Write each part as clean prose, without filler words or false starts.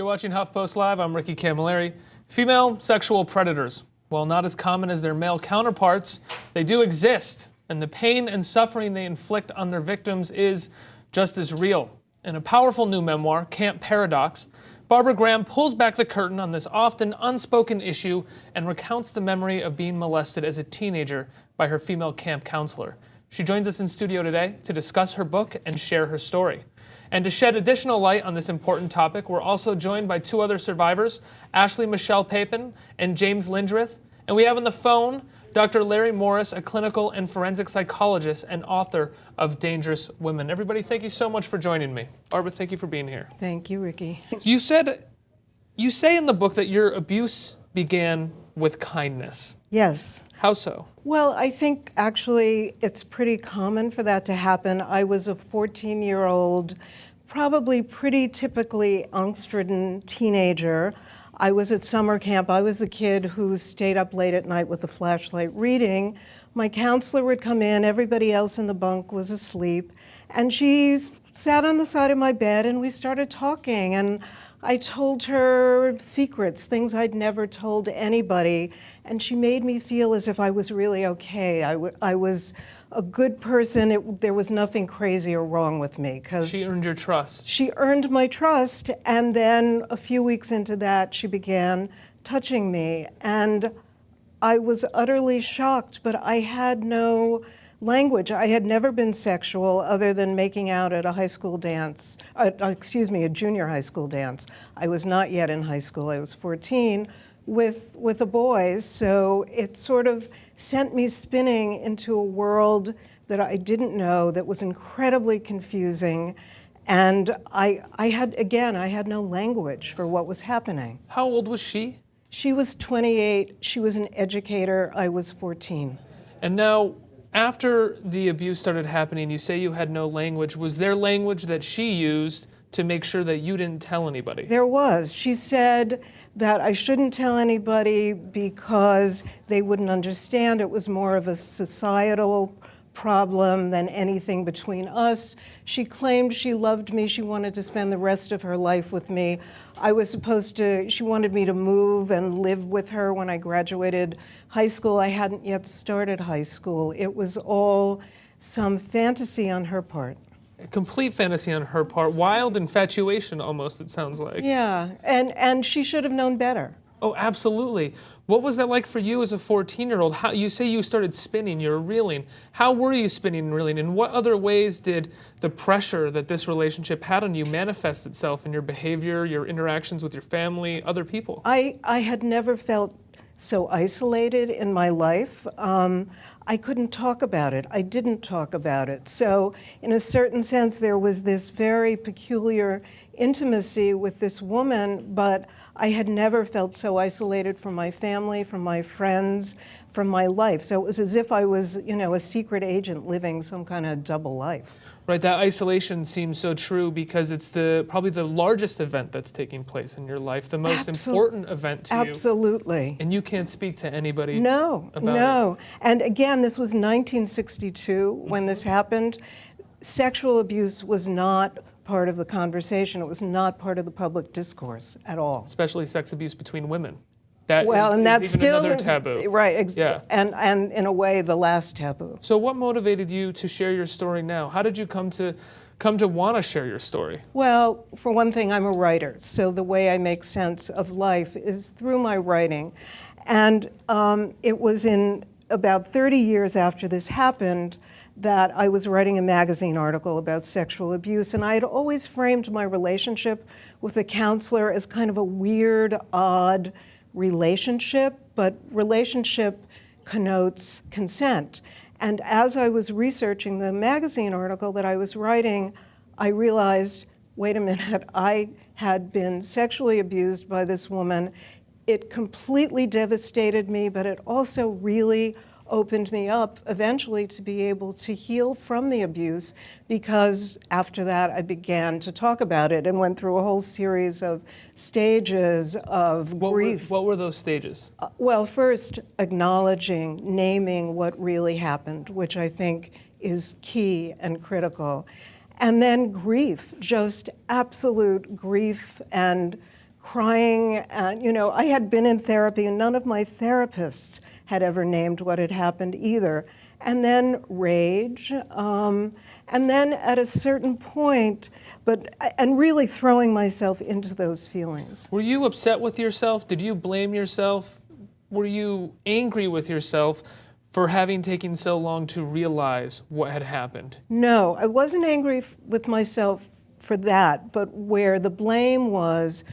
You're watching HuffPost Live. I'm Ricky Camilleri. Female sexual predators, while not as common as their male counterparts, they do exist, and the pain and suffering they inflict on their victims is just as real. In a powerful new memoir, Camp Paradox, Barbara Graham pulls back the curtain on this often unspoken issue and recounts the memory of being molested as a teenager by her female camp counselor. She joins us in studio today to discuss her book and share her story. And to shed additional light on this important topic, we're also joined by two other survivors, Ashley Michelle Papin and James Lindrith. And we have on the phone Dr. Larry Morris, a clinical and forensic psychologist and author of Dangerous Women. Everybody, thank you so much for joining me. Barbara, thank you for being here. Thank you, Ricky. You say in the book that your abuse began with kindness. Yes. How so? Well, I think actually it's pretty common for that to happen. I was a 14-year-old, probably pretty typically angst-ridden teenager. I was at summer camp. I was the kid who stayed up late at night with a flashlight reading. My counselor would come in, everybody else in the bunk was asleep, and she sat on the side of my bed and we started talking, and I told her secrets, things I'd never told anybody, and she made me feel as if I was really okay. I was a good person. There was nothing crazy or wrong with me. She earned your trust. She earned my trust, and then a few weeks into that, she began touching me, and I was utterly shocked, but I had no language. I had never been sexual other than making out at a high school dance, a junior high school dance. I was not yet in high school. I was 14 with a boy, so it sort of sent me spinning into a world that I didn't know, that was incredibly confusing, and I had no language for what was happening. How old was she? She was 28. She was an educator. I was 14. And now, after the abuse started happening, you say you had no language. Was there language that she used to make sure that you didn't tell anybody? There was. She said that I shouldn't tell anybody because they wouldn't understand. It was more of a societal problem than anything between us. She claimed she loved me. She wanted to spend the rest of her life with me. She wanted me to move and live with her when I graduated high school. I hadn't yet started high school. It was all some fantasy on her part. A complete fantasy on her part. Wild infatuation, almost, it sounds like. Yeah, and she should have known better. Oh, absolutely. What was that like for you as a 14-year-old? How, you say you started spinning, you were reeling. How were you spinning and reeling? And what other ways did the pressure that this relationship had on you manifest itself in your behavior, your interactions with your family, other people? I had never felt so isolated in my life. I couldn't talk about it. I didn't talk about it. So in a certain sense, there was this very peculiar intimacy with this woman, but I had never felt so isolated from my family, from my friends, from my life. So it was as if I was, a secret agent living some kind of double life. Right, that isolation seems so true because it's probably the largest event that's taking place in your life, the most important event to you. Absolutely. And you can't speak to anybody about it. And again, this was 1962 when this happened. Sexual abuse was not part of the conversation. It was not part of the public discourse at all. Especially sex abuse between women. That's even still another taboo. Right, yeah. And in a way, the last taboo. So what motivated you to share your story now? How did you come to want to share your story? Well, for one thing, I'm a writer, so the way I make sense of life is through my writing. And it was in about 30 years after this happened that I was writing a magazine article about sexual abuse, and I had always framed my relationship with a counselor as kind of a weird, odd relationship, but relationship connotes consent. And as I was researching the magazine article that I was writing, I realized, wait a minute, I had been sexually abused by this woman. It completely devastated me, but it also really opened me up eventually to be able to heal from the abuse, because after that I began to talk about it and went through a whole series of stages of grief. What were those stages? Well, first acknowledging, naming what really happened, which I think is key and critical. And then grief, just absolute grief and crying. And, I had been in therapy, and none of my therapists had ever named what had happened either. And then rage. And then at a certain point, and really throwing myself into those feelings. Were you upset with yourself? Did you blame yourself? Were you angry with yourself for having taken so long to realize what had happened? No, I wasn't angry with myself for that, but where the blame was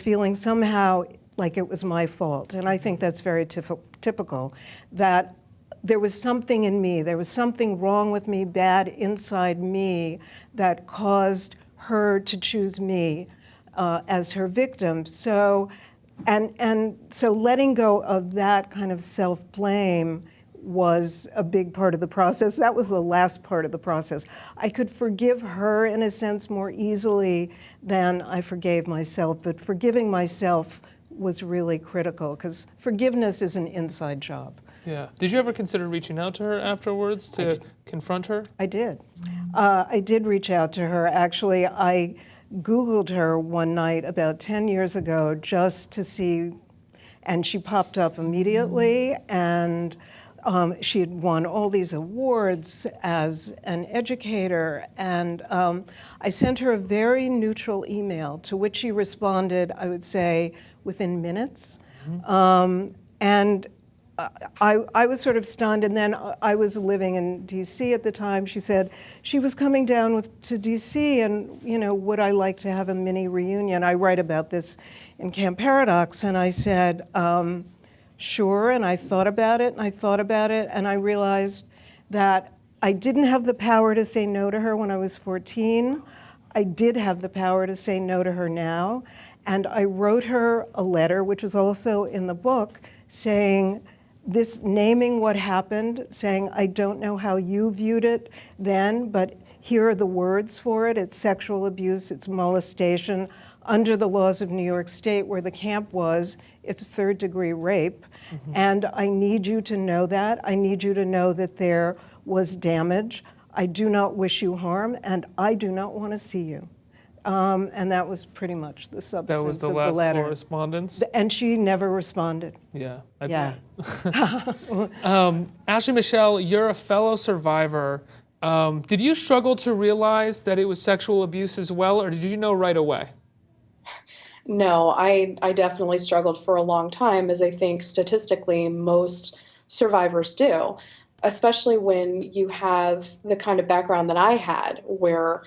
feeling somehow like it was my fault. And I think that's very typical, that there was something in me, there was something wrong with me, bad inside me, that caused her to choose me as her victim. So, and so letting go of that kind of self-blame was a big part of the process. That was the last part of the process. I could forgive her in a sense more easily than I forgave myself, but forgiving myself was really critical, because forgiveness is an inside job. Yeah. Did you ever consider reaching out to her afterwards to confront her? I did. I did reach out to her. Actually, I Googled her one night about 10 years ago just to see, and she popped up immediately, and she had won all these awards as an educator, and I sent her a very neutral email to which she responded, I would say, within minutes. And I was sort of stunned, and then I was living in D.C. at the time. She said she was coming down to D.C. and, would I like to have a mini reunion? I write about this in Camp Paradox, and I said, sure, and I thought about it, and I realized that I didn't have the power to say no to her when I was 14. I did have the power to say no to her now, and I wrote her a letter, which is also in the book, naming what happened, saying, I don't know how you viewed it then, but here are the words for it. It's sexual abuse, it's molestation. Under the laws of New York State, where the camp was, it's third-degree rape. And I need you to know that. I need you to know that there was damage. I do not wish you harm, and I do not want to see you. And that was pretty much the substance That was the of last the letter. correspondence? And she never responded. Yeah. I Yeah. bet. Ashley Michelle, you're a fellow survivor. Did you struggle to realize that it was sexual abuse as well, or did you know right away? No, I definitely struggled for a long time, as I think statistically most survivors do, especially when you have the kind of background that I had, where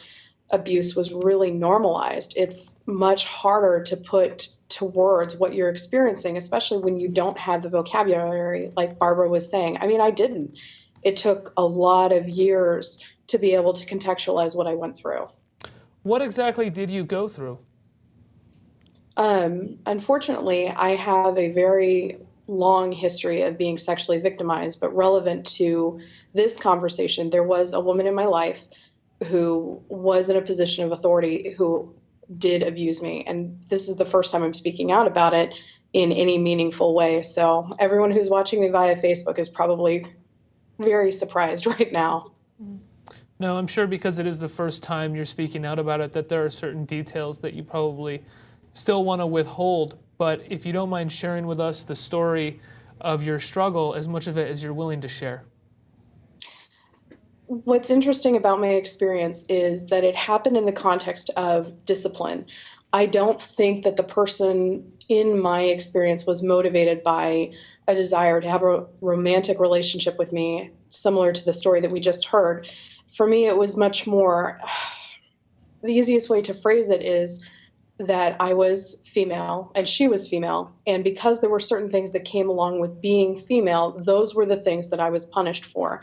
abuse was really normalized. It's much harder to put to words what you're experiencing, especially when you don't have the vocabulary, like Barbara was saying. I mean, I didn't. It took a lot of years to be able to contextualize what I went through. What exactly did you go through? Unfortunately, I have a very long history of being sexually victimized, but relevant to this conversation, there was a woman in my life who was in a position of authority who did abuse me. And this is the first time I'm speaking out about it in any meaningful way. So everyone who's watching me via Facebook is probably very surprised right now. No, I'm sure because it is the first time you're speaking out about it that there are certain details that you probably still want to withhold. But if you don't mind sharing with us the story of your struggle, as much of it as you're willing to share. What's interesting about my experience is that it happened in the context of discipline. I don't think that the person in my experience was motivated by a desire to have a romantic relationship with me, similar to the story that we just heard. For me, it was much more, the easiest way to phrase it is that I was female and she was female. And because there were certain things that came along with being female, those were the things that I was punished for.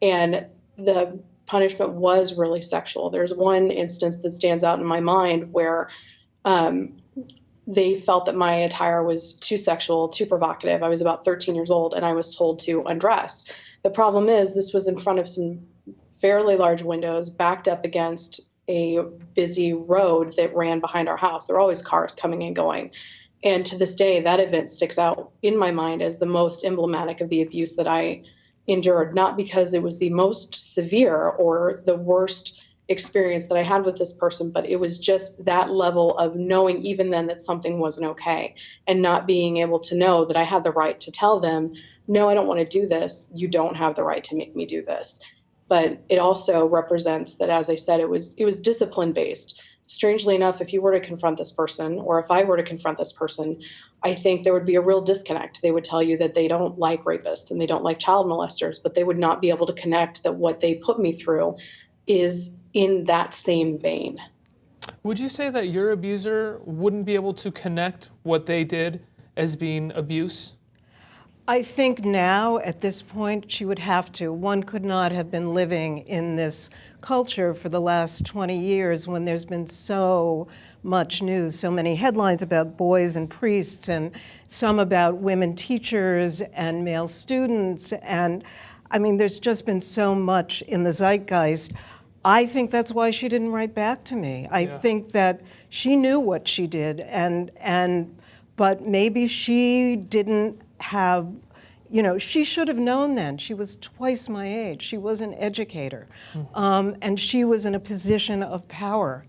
And the punishment was really sexual. There's one instance that stands out in my mind where they felt that my attire was too sexual, too provocative. I was about 13 years old and I was told to undress. The problem is this was in front of some fairly large windows backed up against a busy road that ran behind our house. There were always cars coming and going. And to this day, that event sticks out in my mind as the most emblematic of the abuse that I endured, not because it was the most severe or the worst experience that I had with this person, but it was just that level of knowing even then that something wasn't okay, and not being able to know that I had the right to tell them, no, I don't want to do this. You don't have the right to make me do this. But it also represents that, as I said, it was discipline based. Strangely enough, if you were to confront this person, or if I were to confront this person, I think there would be a real disconnect. They would tell you that they don't like rapists and they don't like child molesters, but they would not be able to connect that what they put me through is in that same vein. Would you say that your abuser wouldn't be able to connect what they did as being abuse? I think now, at this point, she would have to. One could not have been living in this culture for the last 20 years when there's been so much news, so many headlines about boys and priests, and some about women teachers and male students. And I mean, there's just been so much in the zeitgeist. I think that's why she didn't write back to me. I think that she knew what she did, but maybe she didn't have, she should have known then. She was twice my age. She was an educator, and she was in a position of power.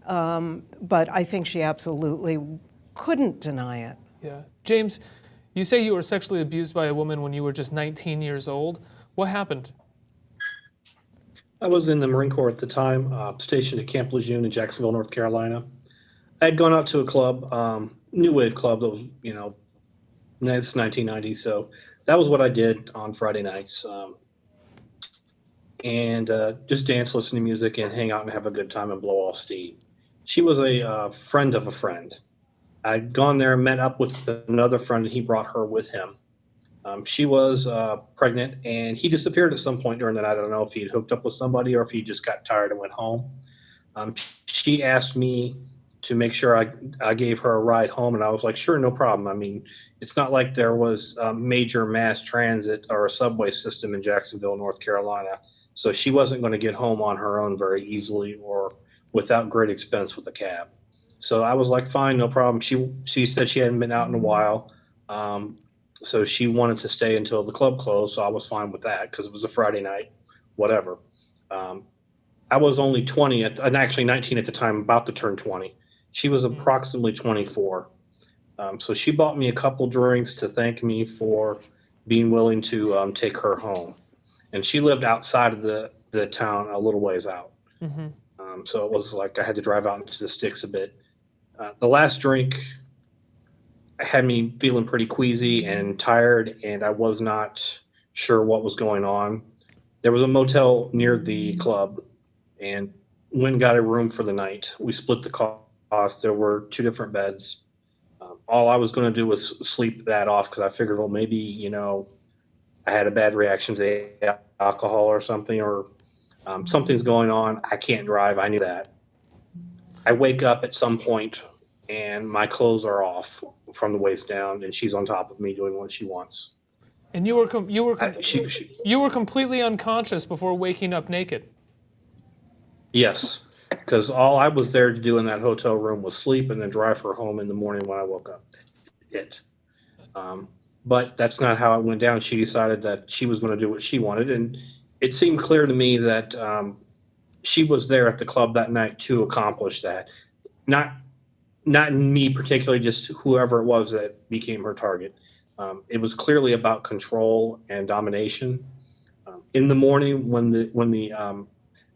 But I think she absolutely couldn't deny it. Yeah. James, you say you were sexually abused by a woman when you were just 19 years old. What happened? I was in the Marine Corps at the time, stationed at Camp Lejeune in Jacksonville, North Carolina. I had gone out to a club, new wave club that was, it's 1990, so that was what I did on Friday nights. And just dance, listen to music, and hang out and have a good time and blow off steam. She was a friend of a friend. I'd gone there, met up with another friend, and he brought her with him. She was pregnant, and he disappeared at some point during the night. I don't know if he had hooked up with somebody or if he just got tired and went home. She asked me to make sure I gave her a ride home, and I was like, sure, no problem. I mean, it's not like there was major mass transit or a subway system in Jacksonville, North Carolina, so she wasn't going to get home on her own very easily or without great expense with a cab. So I was like, fine, no problem. She said she hadn't been out in a while. So she wanted to stay until the club closed, so I was fine with that because it was a Friday night, whatever. I was only 20, and actually 19 at the time, about to turn 20. She was approximately 24. So she bought me a couple drinks to thank me for being willing to take her home. And she lived outside of the town a little ways out. Mm-hmm. So it was like I had to drive out into the sticks a bit. The last drink had me feeling pretty queasy and tired, and I was not sure what was going on. There was a motel near the club, and Wynn got a room for the night. We split the cost. There were 2 different beds. All I was going to do was sleep that off because I figured, well, maybe, I had a bad reaction to alcohol or something, or something's going on. I can't drive. I knew that. I wake up at some point, and my clothes are off from the waist down, and she's on top of me doing what she wants. And you were completely unconscious before waking up naked. Yes, because all I was there to do in that hotel room was sleep and then drive her home in the morning when I woke up. But that's not how it went down. She decided that she was going to do what she wanted, and it seemed clear to me that she was there at the club that night to accomplish that. Not me particularly, just whoever it was that became her target. It was clearly about control and domination. In the morning, when the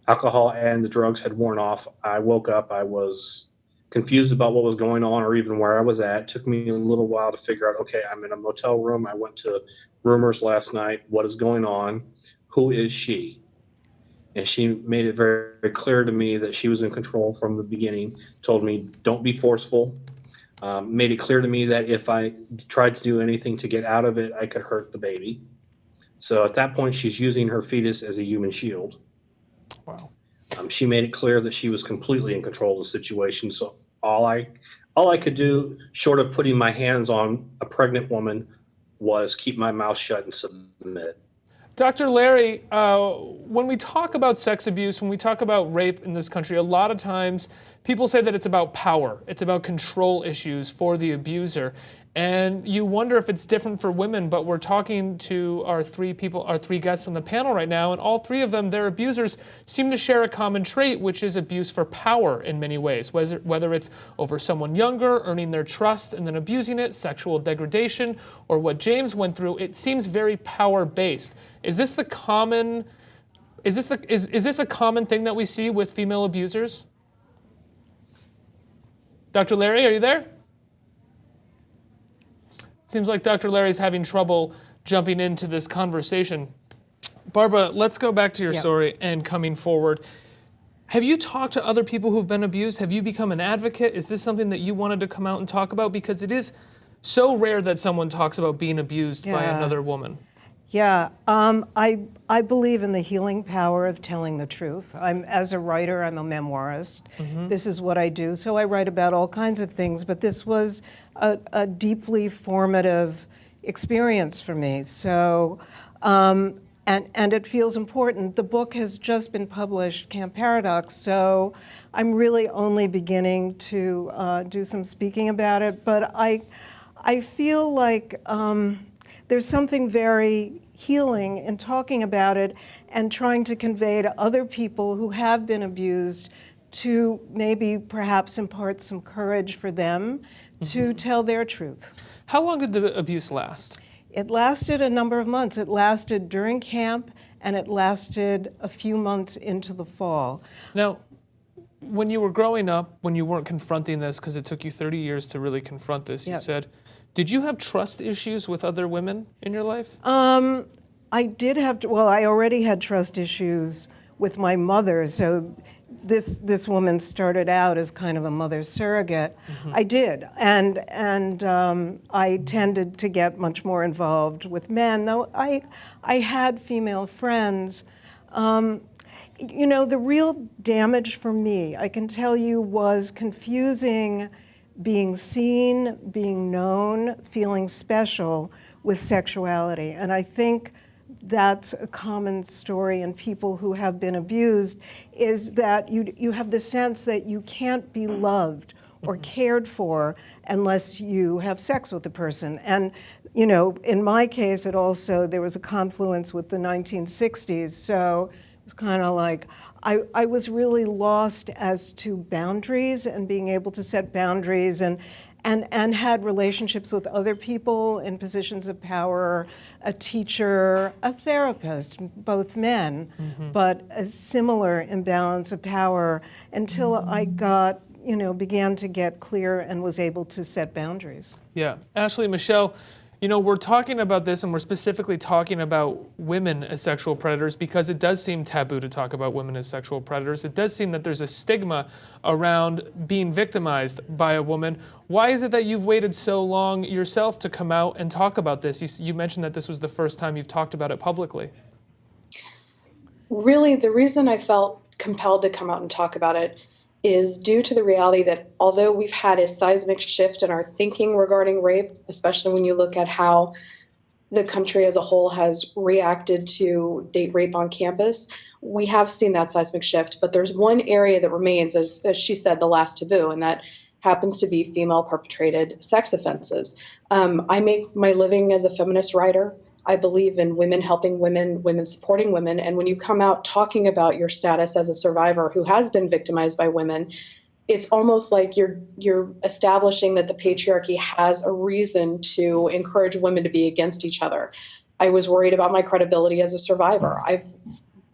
alcohol and the drugs had worn off, I woke up. I was confused about what was going on or even where I was at. It took me a little while to figure out, okay, I'm in a motel room. I went to Rumors last night. What is going on? Who is she? And she made it very, very clear to me that she was in control from the beginning, told me, don't be forceful, made it clear to me that if I tried to do anything to get out of it, I could hurt the baby. So at that point, she's using her fetus as a human shield. Wow. She made it clear that she was completely in control of the situation. So all I could do, short of putting my hands on a pregnant woman, was keep my mouth shut and submit. Dr. Larry, when we talk about sex abuse, when we talk about rape in this country, a lot of times people say that it's about power. It's about control issues for the abuser. And you wonder if it's different for women, but we're talking to our three guests on the panel right now, and all three of them, their abusers, seem to share a common trait, which is abuse for power in many ways, whether it's over someone younger, earning their trust and then abusing it, sexual degradation, or what James went through. It seems very power-based. Is this a common thing that we see with female abusers? Dr. Larry, are you there? Seems like Dr. Larry's having trouble jumping into this conversation. Barbara, let's go back to your story and coming forward. Have you talked to other people who've been abused? Have you become an advocate? Is this something that you wanted to come out and talk about? Because it is so rare that someone talks about being abused by another woman. Yeah, I believe in the healing power of telling the truth. As a writer, I'm a memoirist. This is what I do. So I write about all kinds of things, but this was a deeply formative experience for me. So, and it feels important. The book has just been published, Camp Paradox, so I'm really only beginning to do some speaking about it, but I feel like there's something very healing in talking about it and trying to convey to other people who have been abused to maybe perhaps impart some courage for them to tell their truth. How long did the abuse last? It lasted a number of months. It lasted during camp, and it lasted a few months into the fall. Now, when you were growing up, when you weren't confronting this, because it took you 30 years to really confront this, you said, did you have trust issues with other women in your life? I did have, I already had trust issues with my mother, so this woman started out as kind of a mother surrogate. I did, and I tended to get much more involved with men, though I had female friends. You know, the real damage for me, I can tell you, was confusing being seen, being known, feeling special with sexuality. And I think that's a common story in people who have been abused, is that you have the sense that you can't be loved or cared for unless you have sex with the person. And, you know, in my case, there was a confluence with the 1960s, so it was kind of like, I was really lost as to boundaries and being able to set boundaries, and had relationships with other people in positions of power, a teacher, a therapist, both men, but a similar imbalance of power until I began to get clear and was able to set boundaries. Yeah. Ashley, Michelle, you know, we're talking about this, and we're specifically talking about women as sexual predators because it does seem taboo to talk about women as sexual predators. It does seem that there's a stigma around being victimized by a woman. Why is it that you've waited so long yourself to come out and talk about this? You mentioned that this was the first time you've talked about it publicly. Really, the reason I felt compelled to come out and talk about it is due to the reality that although we've had a seismic shift in our thinking regarding rape, especially when you look at how the country as a whole has reacted to date rape on campus, we have seen that seismic shift. But there's one area that remains, as she said, the last taboo, and that happens to be female perpetrated sex offenses. I make my living as a feminist writer. I believe in women helping women, women supporting women. And when you come out talking about your status as a survivor who has been victimized by women, it's almost like you're establishing that the patriarchy has a reason to encourage women to be against each other. I was worried about my credibility as a survivor. I've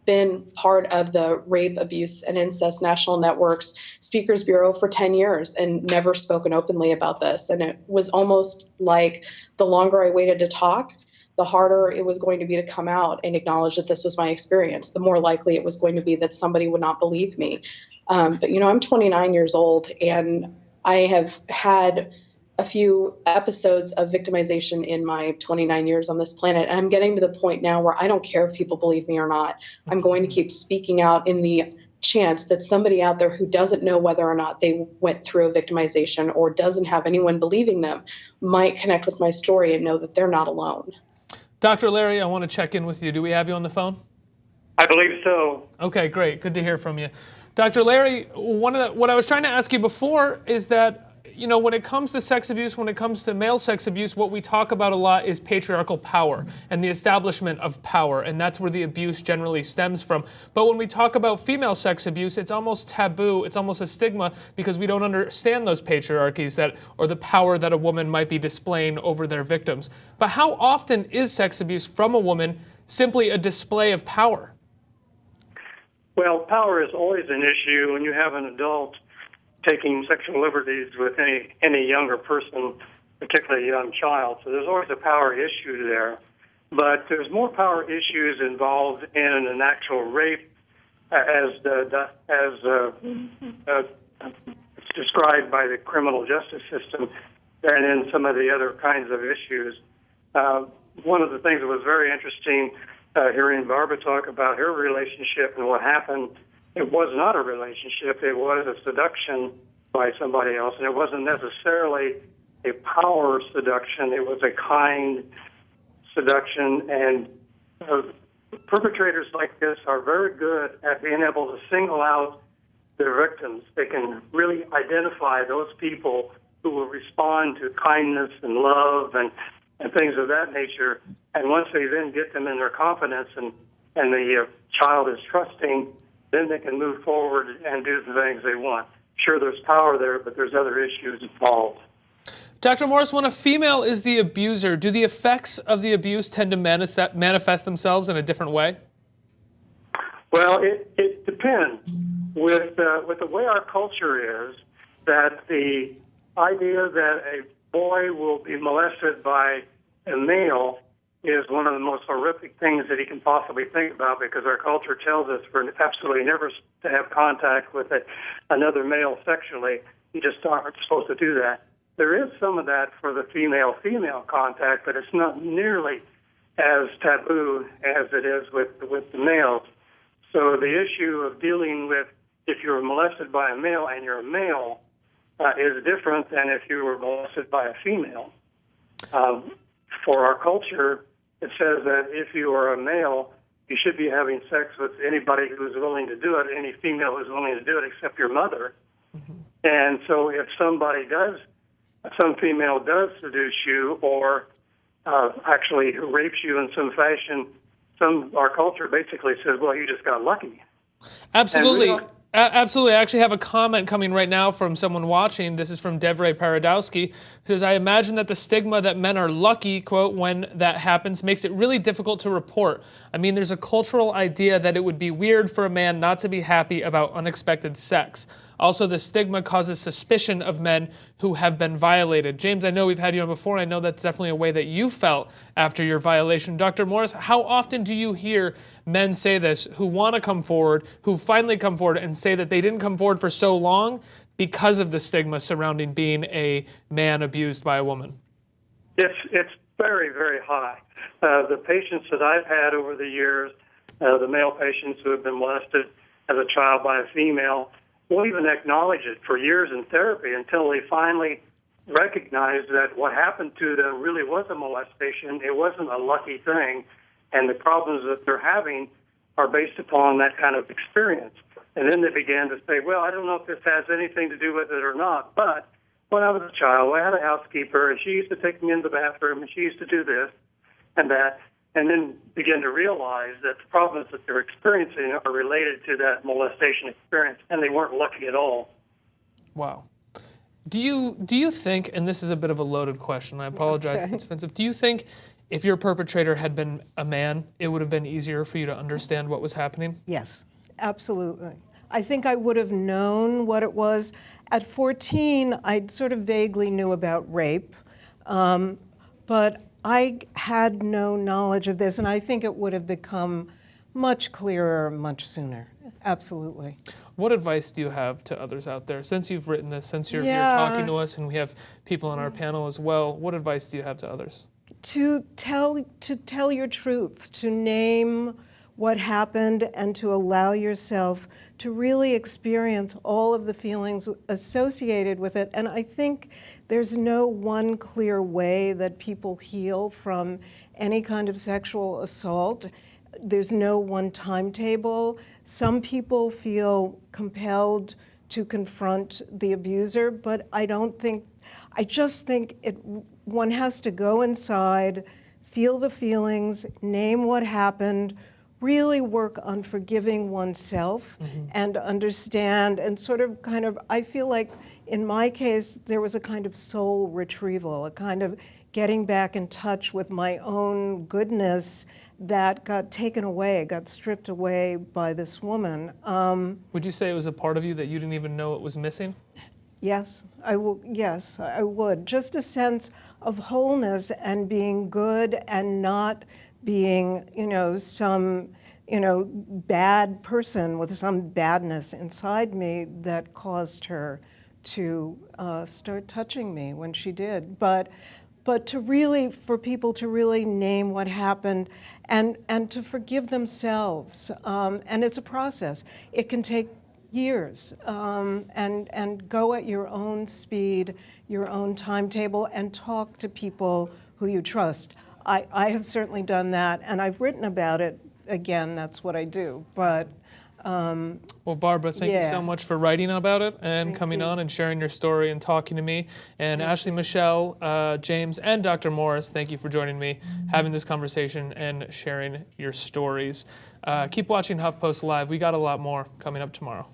been part of the Rape, Abuse, and Incest National Network's Speakers Bureau for 10 years and never spoken openly about this. And it was almost like the longer I waited to talk, the harder it was going to be to come out and acknowledge that this was my experience, the more likely it was going to be that somebody would not believe me. But, you know, I'm 29 years old, and I have had a few episodes of victimization in my 29 years on this planet. And I'm getting to the point now where I don't care if people believe me or not. I'm going to keep speaking out in the chance that somebody out there who doesn't know whether or not they went through a victimization or doesn't have anyone believing them might connect with my story and know that they're not alone. Dr. Larry, I want to check in with you. Do we have you on the phone? I believe so. Okay, great. Good to hear from you. Dr. Larry, what I was trying to ask you before is that when it comes to sex abuse, when it comes to male sex abuse, what we talk about a lot is patriarchal power and the establishment of power, and that's where the abuse generally stems from. But when we talk about female sex abuse, it's almost taboo, it's almost a stigma, because we don't understand those patriarchies or the power that a woman might be displaying over their victims. But how often is sex abuse from a woman simply a display of power? Well, power is always an issue when you have an adult taking sexual liberties with any younger person, particularly a young child. So there's always a power issue there. But there's more power issues involved in an actual rape, as described by the criminal justice system, than in some of the other kinds of issues. One of the things that was very interesting hearing Barbara talk about her relationship and what happened, it was not a relationship. It was a seduction by somebody else, and it wasn't necessarily a power seduction. It was a kind seduction, and perpetrators like this are very good at being able to single out their victims. They can really identify those people who will respond to kindness and love and things of that nature. And once they then get them in their confidence and the child is trusting, then they can move forward and do the things they want. Sure, there's power there, but there's other issues involved. Dr. Morris, when a female is the abuser, do the effects of the abuse tend to manifest themselves in a different way? Well, it depends. With the way our culture is, that the idea that a boy will be molested by a male is one of the most horrific things that he can possibly think about, because our culture tells us we're absolutely never to have contact with another male sexually. You just aren't supposed to do that. There is some of that for the female-female contact, but it's not nearly as taboo as it is with the males. So the issue of dealing with if you're molested by a male and you're a male is different than if you were molested by a female. For our culture, it says that if you are a male, you should be having sex with anybody who's willing to do it, any female who's willing to do it except your mother. Mm-hmm. And so if some female does seduce you or actually rapes you in some fashion, our culture basically says, well, you just got lucky. Absolutely. Absolutely. I actually have a comment coming right now from someone watching. This is from Devray Paradowski. It says, I imagine that the stigma that men are lucky, quote, when that happens makes it really difficult to report. I mean, there's a cultural idea that it would be weird for a man not to be happy about unexpected sex. Also, the stigma causes suspicion of men who have been violated. James, I know we've had you on before. I know that's definitely a way that you felt after your violation. Dr. Morris, how often do you hear men say this who want to come forward, who finally come forward and say that they didn't come forward for so long because of the stigma surrounding being a man abused by a woman? It's very, very high. The patients that I've had over the years, the male patients who have been molested as a child by a female, won't even acknowledge it for years in therapy until they finally recognize that what happened to them really was a molestation. It wasn't a lucky thing, and the problems that they're having are based upon that kind of experience. And then they began to say, well, I don't know if this has anything to do with it or not, but when I was a child, I had a housekeeper, and she used to take me in the bathroom, and she used to do this and that, and then begin to realize that the problems that they're experiencing are related to that molestation experience, and they weren't lucky at all. Wow. Do you think, and this is a bit of a loaded question, I apologize if it's offensive, do you think if your perpetrator had been a man, it would have been easier for you to understand what was happening? Yes, absolutely. I think I would have known what it was. At 14, I sort of vaguely knew about rape, but I had no knowledge of this, and I think it would have become much clearer much sooner. Absolutely. What advice do you have to others out there? Since you've written this, since you're talking to us, and we have people on our panel as well, what advice do you have to others? To tell your truth, to name what happened, and to allow yourself to really experience all of the feelings associated with it. And I think there's no one clear way that people heal from any kind of sexual assault. There's no one timetable. Some people feel compelled to confront the abuser, but I just think one has to go inside, feel the feelings, name what happened, really work on forgiving oneself and understand and sort of kind of, I feel like in my case, there was a kind of soul retrieval, a kind of getting back in touch with my own goodness that got taken away, got stripped away by this woman. Would you say it was a part of you that you didn't even know it was missing? Yes, I would. Just a sense of wholeness and being good and not being, some, bad person with some badness inside me that caused her to start touching me when she did. But to really, for people to really name what happened and to forgive themselves. And it's a process. It can take years, and go at your own speed, your own timetable, and talk to people who you trust. I have certainly done that, and I've written about it. Again, that's what I do. But Well, Barbara, thank you so much for writing about it and coming on and sharing your story and talking to me. And Ashley, Michelle, James, and Dr. Morris, thank you for joining me, having this conversation and sharing your stories. Keep watching HuffPost Live. We got a lot more coming up tomorrow.